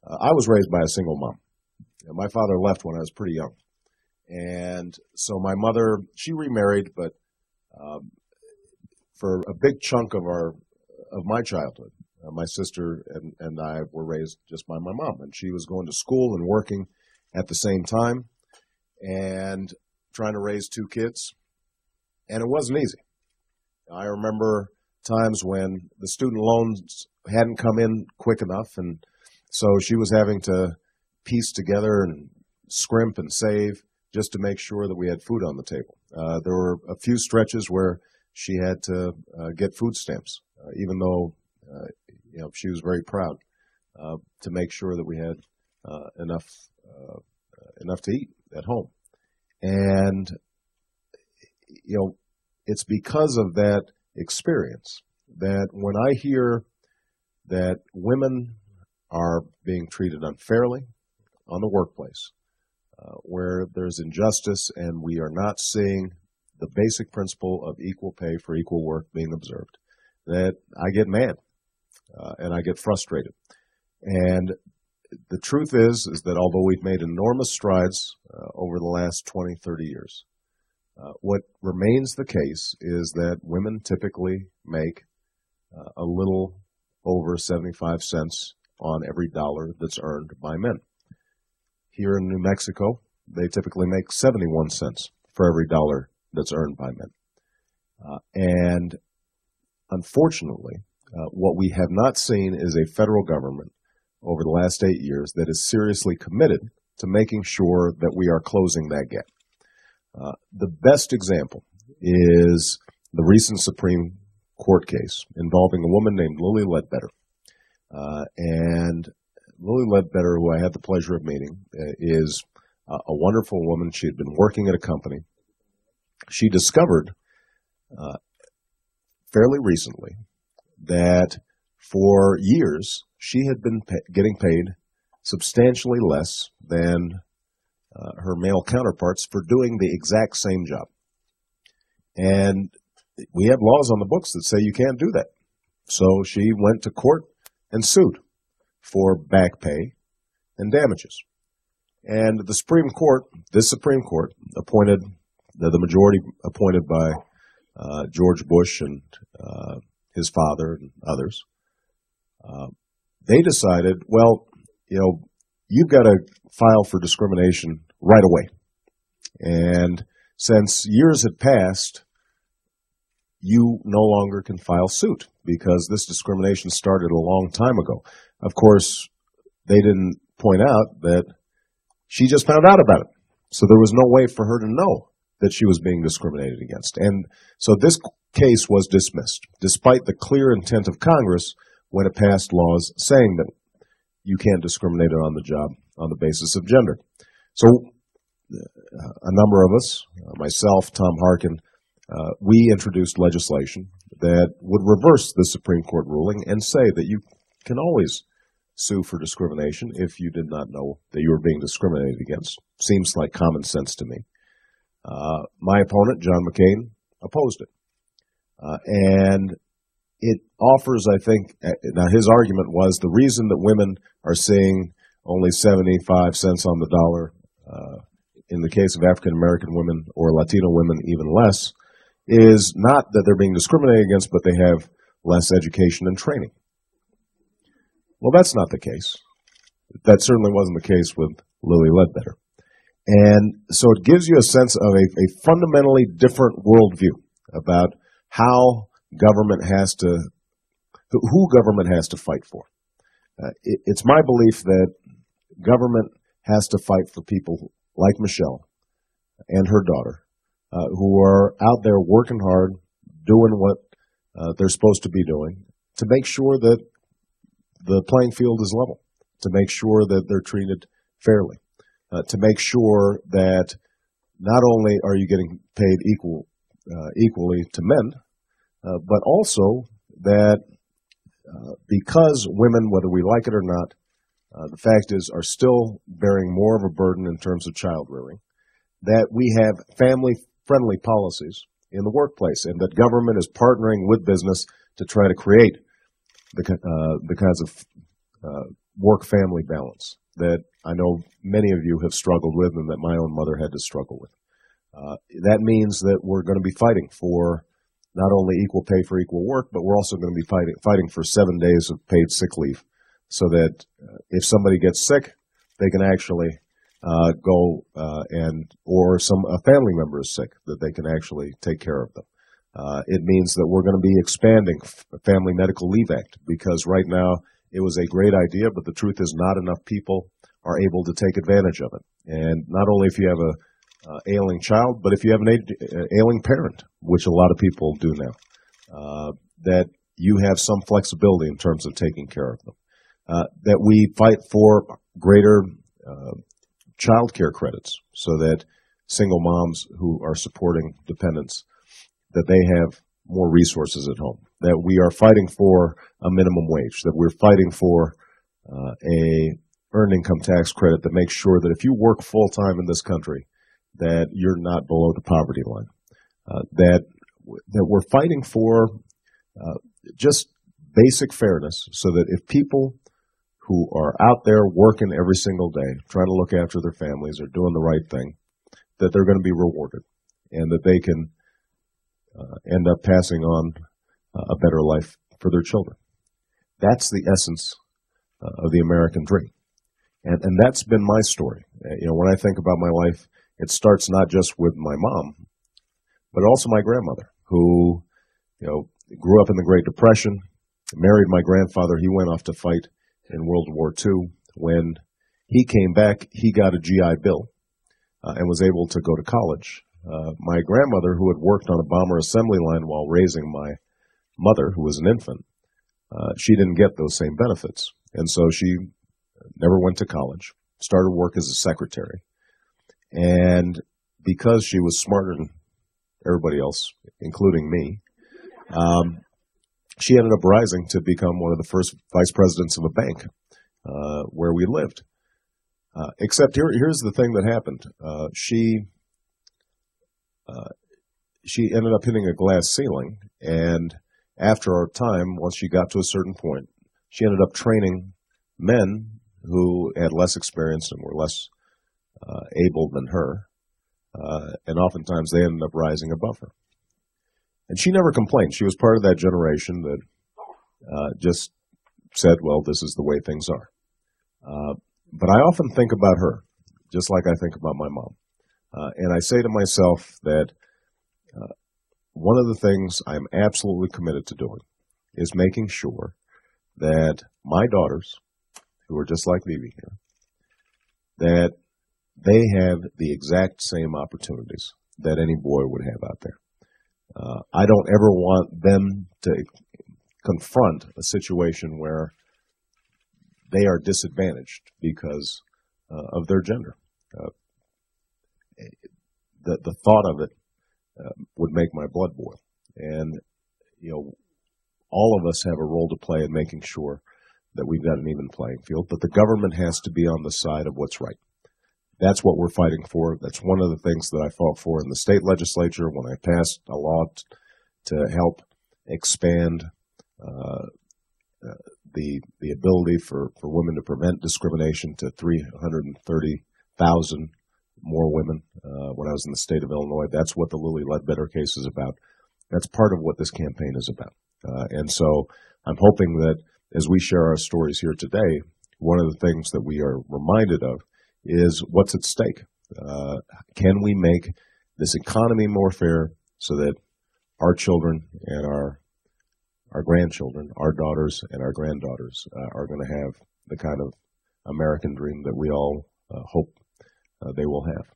I was raised by a single mom. My father left when I was pretty young. And so my mother, she remarried, but for a big chunk of my childhood, my sister and I were raised just by my mom. And she was going to school and working at the same time and trying to raise two kids. And it wasn't easy. I remember times when the student loans hadn't come in quick enough, and so she was having to piece together and scrimp and save just to make sure that we had food on the table. There were a few stretches where she had to get food stamps, even though she was very proud to make sure that we had enough to eat at home. And it's because of that experience that when I hear that women are being treated unfairly on the workplace, where there's injustice and we are not seeing the basic principle of equal pay for equal work being observed, that I get mad and I get frustrated. And the truth is that although we've made enormous strides over the last 20, 30 years, what remains the case is that women typically make a little over 75 cents on every dollar that's earned by men. Here in New Mexico, they typically make 71 cents for every dollar that's earned by men. And unfortunately, what we have not seen is a federal government over the last 8 years that is seriously committed to making sure that we are closing that gap. The best example is the recent Supreme Court case involving a woman named Lilly Ledbetter. And Lilly Ledbetter, who I had the pleasure of meeting, is a wonderful woman. She had been working at a company. She discovered fairly recently that for years she had been getting paid substantially less than her male counterparts for doing the exact same job. And we have laws on the books that say you can't do that. So she went to court and sued for back pay and damages. And the Supreme Court, this Supreme Court, appointed, the majority appointed by George Bush and his father and others, they decided, well, you've got to file for discrimination right away. And since years had passed, you no longer can file suit because this discrimination started a long time ago. Of course, they didn't point out that she just found out about it. So there was no way for her to know that she was being discriminated against. And so this case was dismissed, despite the clear intent of Congress when it passed laws saying that you can't discriminate on the job on the basis of gender. So a number of us, myself, Tom Harkin, we introduced legislation that would reverse the Supreme Court ruling and say that you can always sue for discrimination if you did not know that you were being discriminated against. Seems like common sense to me. My opponent, John McCain, opposed it. And it offers, I think, now his argument was the reason that women are seeing only 75 cents on the dollar, in the case of African American women or Latino women even less, is not that they're being discriminated against, but they have less education and training. Well, that's not the case. That certainly wasn't the case with Lilly Ledbetter. And so it gives you a sense of a fundamentally different worldview about how government has to, who government has to fight for. It's my belief that government has to fight for people like Michelle and her daughter, who are out there working hard, doing what they're supposed to be doing, to make sure that the playing field is level, to make sure that they're treated fairly, to make sure that not only are you getting paid equally to men, but also that because women, whether we like it or not, the fact is are still bearing more of a burden in terms of child rearing, that we have family-friendly policies in the workplace and that government is partnering with business to try to create the kinds of work-family balance that I know many of you have struggled with and that my own mother had to struggle with. That means that we're going to be fighting for not only equal pay for equal work, but we're also going to be fighting for 7 days of paid sick leave so that if somebody gets sick, they can actually go or a family member is sick, that they can actually take care of them. It means that we're going to be expanding the Family Medical Leave Act because right now it was a great idea, but the truth is not enough people are able to take advantage of it. And not only if you have a ailing child, but if you have an ailing parent, which a lot of people do now, that you have some flexibility in terms of taking care of them. That we fight for greater child care credits so that single moms who are supporting dependents, that they have more resources at home. That we are fighting for a minimum wage. That we're fighting for a earned income tax credit that makes sure that if you work full time in this country, that you're not below the poverty line. That we're fighting for just basic fairness so that if people who are out there working every single day, trying to look after their families, are doing the right thing, that they're going to be rewarded and that they can end up passing on a better life for their children. That's the essence of the American dream. And that's been my story. When I think about my life, it starts not just with my mom, but also my grandmother, who, grew up in the Great Depression, married my grandfather. He went off to fight in World War II. When he came back, he got a GI Bill and was able to go to college. My grandmother, who had worked on a bomber assembly line while raising my mother, who was an infant, she didn't get those same benefits. And so she never went to college, started work as a secretary. And because she was smarter than everybody else, including me, she ended up rising to become one of the first vice presidents of a bank where we lived. Except here's the thing that happened. She ended up hitting a glass ceiling, and after our time, once she got to a certain point, she ended up training men who had less experience and were less able than her, and oftentimes they ended up rising above her. And she never complained. She was part of that generation that just said, well, this is the way things are. But I often think about her, just like I think about my mom. And I say to myself that one of the things I'm absolutely committed to doing is making sure that my daughters, who are just like Vivi here, that they have the exact same opportunities that any boy would have out there. I don't ever want them to confront a situation where they are disadvantaged because of their gender. The thought of it would make my blood boil. And, all of us have a role to play in making sure that we've got an even playing field, but the government has to be on the side of what's right. That's what we're fighting for. That's one of the things that I fought for in the state legislature when I passed a law to help expand the ability for women to prevent discrimination to 330,000 more women when I was in the state of Illinois. That's what the Lilly Ledbetter case is about. That's part of what this campaign is about. And so I'm hoping that as we share our stories here today, one of the things that we are reminded of is what's at stake. Can we make this economy more fair so that our children and our grandchildren, our daughters and our granddaughters are going to have the kind of American dream that we all hope they will have.